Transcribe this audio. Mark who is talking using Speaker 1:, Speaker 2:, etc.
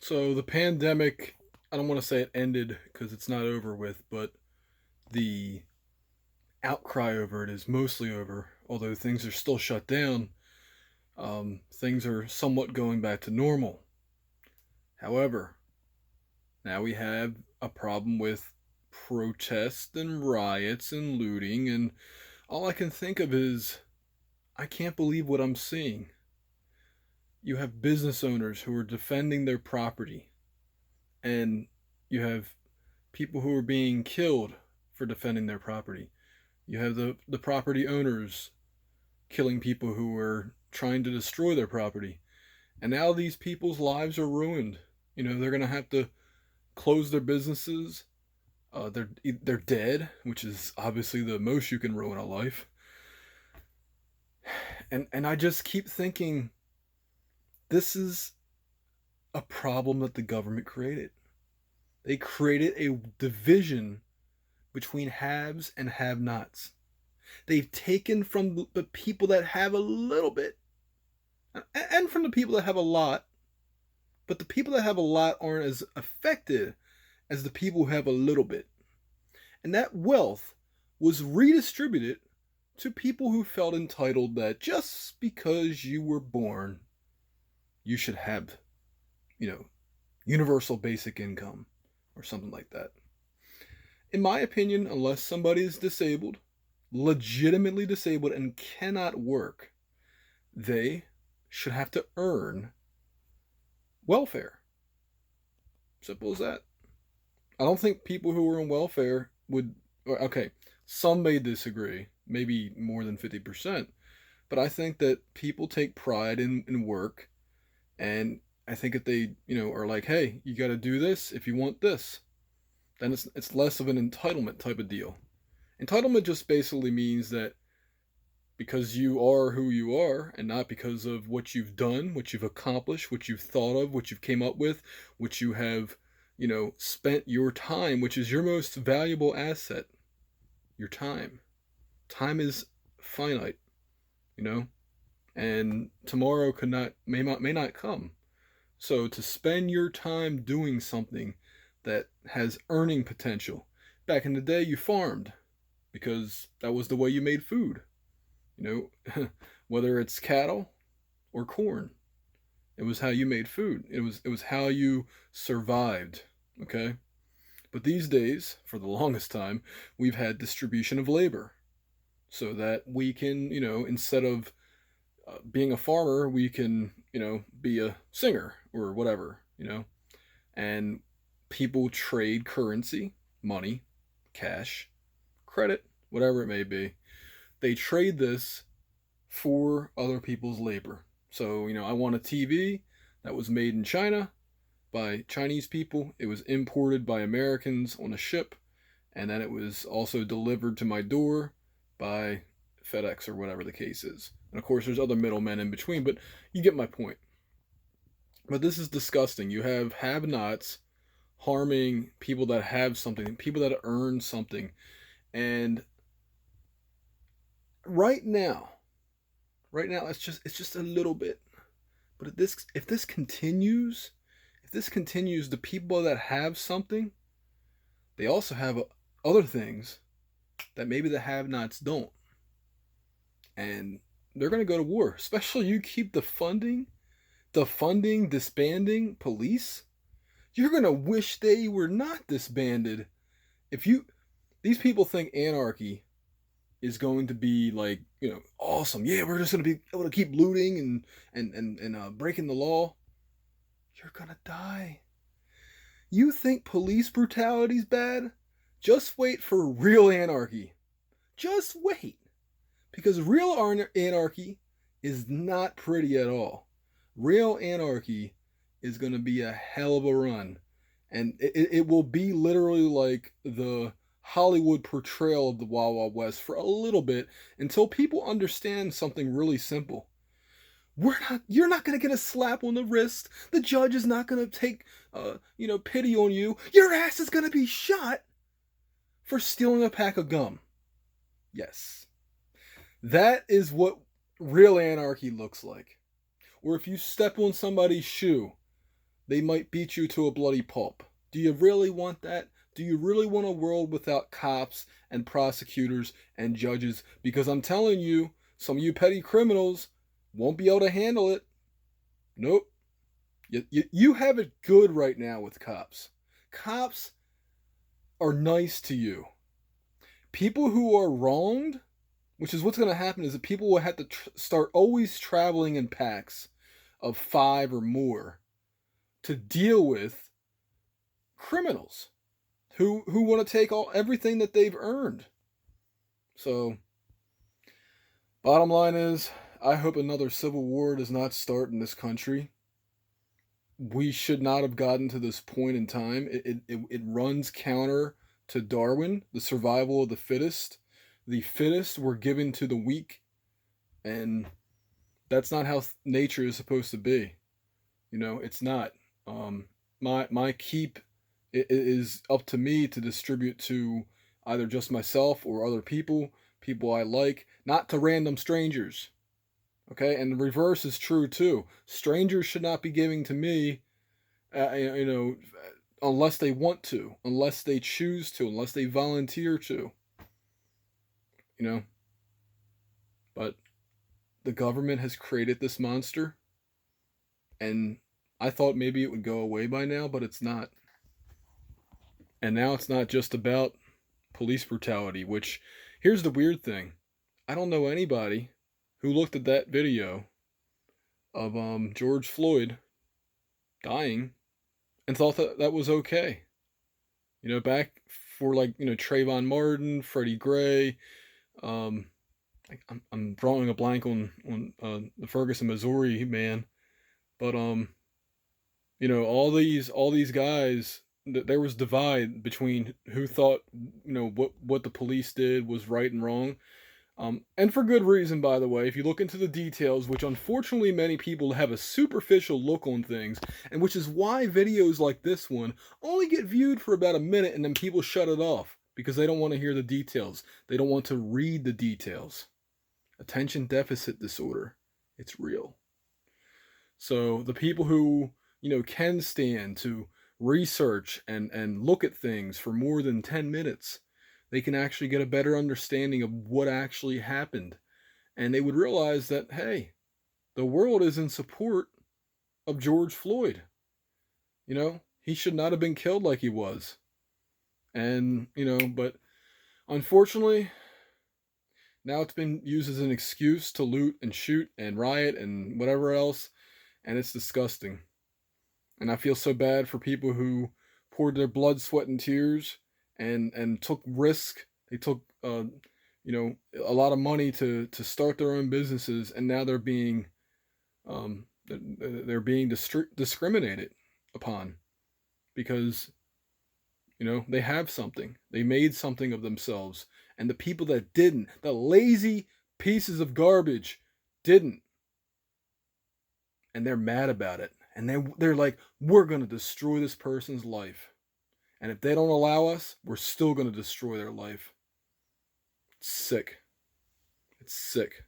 Speaker 1: So the pandemic, I don't want to say it ended because it's not over with, but the outcry over it is mostly over. Although things are still shut down, things are somewhat going back to normal. However, now we have a problem with protests and riots and looting, and all I can think of is I can't believe what I'm seeing. You have business owners who are defending their property, and you have people who are being killed for defending their property. You have the property owners killing people who are trying to destroy their property. And now these people's lives are ruined. They're going to have to close their businesses. They're dead, which is obviously the most you can ruin a life. And I just keep thinking this is a problem that the government created. They created a division between haves and have-nots. They've taken from the people that have a little bit and from the people that have a lot, but the people that have a lot aren't as affected as the people who have a little bit. And that wealth was redistributed to people who felt entitled that just because you were born, you should have, you know, universal basic income or something like that. In my opinion, unless somebody is disabled, legitimately disabled, and cannot work, they should have to earn welfare. Simple as that. I don't think people who are on welfare would. Okay, some may disagree, maybe more than 50%, but I think that people take pride in work, and I think that they, are like, hey, you got to do this if you want this. Then it's less of an entitlement type of deal. Entitlement just basically means that because you are who you are and not because of what you've done, what you've accomplished, what you've thought of, what you've came up with, what you have, spent your time, which is your most valuable asset, your time. Time is finite, you know, and tomorrow may not come. So to spend your time doing something that has earning potential. Back in the day, you farmed because that was the way you made food. Whether it's cattle or corn, it was how you made food. It was how you survived. Okay, but these days, for the longest time, we've had distribution of labor, so that we can, instead of being a farmer, we can, be a singer or whatever, and people trade currency, money, cash, credit, whatever it may be. They trade this for other people's labor. So, I want a TV that was made in China by Chinese people. It was imported by Americans on a ship, and then it was also delivered to my door by FedEx or whatever the case is. And of course, there's other middlemen in between, but you get my point. But this is disgusting. You have nots harming people that have something, people that earn something. And right now, it's just a little bit. But if this continues, the people that have something, they also have other things that maybe the have-nots don't, and they're going to go to war. Especially you keep defunding, disbanding police. You're going to wish they were not disbanded. If you These people think anarchy is going to be like, awesome. Yeah, we're just going to be able to keep looting and breaking the law. You're going to die. You think police brutality's bad? Just wait for real anarchy. Just wait. Because real anarchy is not pretty at all. Real anarchy is going to be a hell of a run. And it will be literally like the Hollywood portrayal of the Wild Wild West for a little bit, until people understand something really simple. You're not going to get a slap on the wrist. The judge is not going to take, pity on you. Your ass is going to be shot for stealing a pack of gum. Yes. That is what real anarchy looks like. Or if you step on somebody's shoe, they might beat you to a bloody pulp. Do you really want that? Do you really want a world without cops and prosecutors and judges? Because I'm telling you, some of you petty criminals won't be able to handle it. Nope. You have it good right now with cops. Cops are nice to you. People who are wronged, which is what's going to happen, is that people will have to start always traveling in packs of 5 or more to deal with criminals who want to take everything that they've earned. So, bottom line is, I hope another civil war does not start in this country. We should not have gotten to this point in time. It runs counter to Darwin, the survival of the fittest. The fittest were given to the weak, and that's not how nature is supposed to be. It's not. My keep is up to me to distribute to either just myself or other people I like, not to random strangers. Okay, and the reverse is true too. Strangers should not be giving to me, unless they want to, unless they choose to, unless they volunteer to. But the government has created this monster, and I thought maybe it would go away by now, but it's not. And now it's not just about police brutality, which, here's the weird thing. I don't know anybody who looked at that video of George Floyd dying and thought that was okay. Back for Trayvon Martin, Freddie Gray, I'm drawing a blank on the Ferguson, Missouri man, but all these guys, there was divide between who thought what the police did was right and wrong. And for good reason, by the way. If you look into the details, which unfortunately many people have a superficial look on things, and which is why videos like this one only get viewed for about a minute and then people shut it off because they don't want to hear the details. They don't want to read the details. Attention deficit disorder. It's real. So the people who, can stand to research and look at things for more than 10 minutes, they can actually get a better understanding of what actually happened. And they would realize that, hey, the world is in support of George Floyd. He should not have been killed like he was. And, but unfortunately, now it's been used as an excuse to loot and shoot and riot and whatever else. And it's disgusting. And I feel so bad for people who poured their blood, sweat, and tears and took risk. They took a lot of money to start their own businesses, and now they're being discriminated upon because they have something. They made something of themselves, and the people that didn't, the lazy pieces of garbage, didn't, and they're mad about it. And they're like, we're going to destroy this person's life. And if they don't allow us, we're still going to destroy their life. It's sick. It's sick.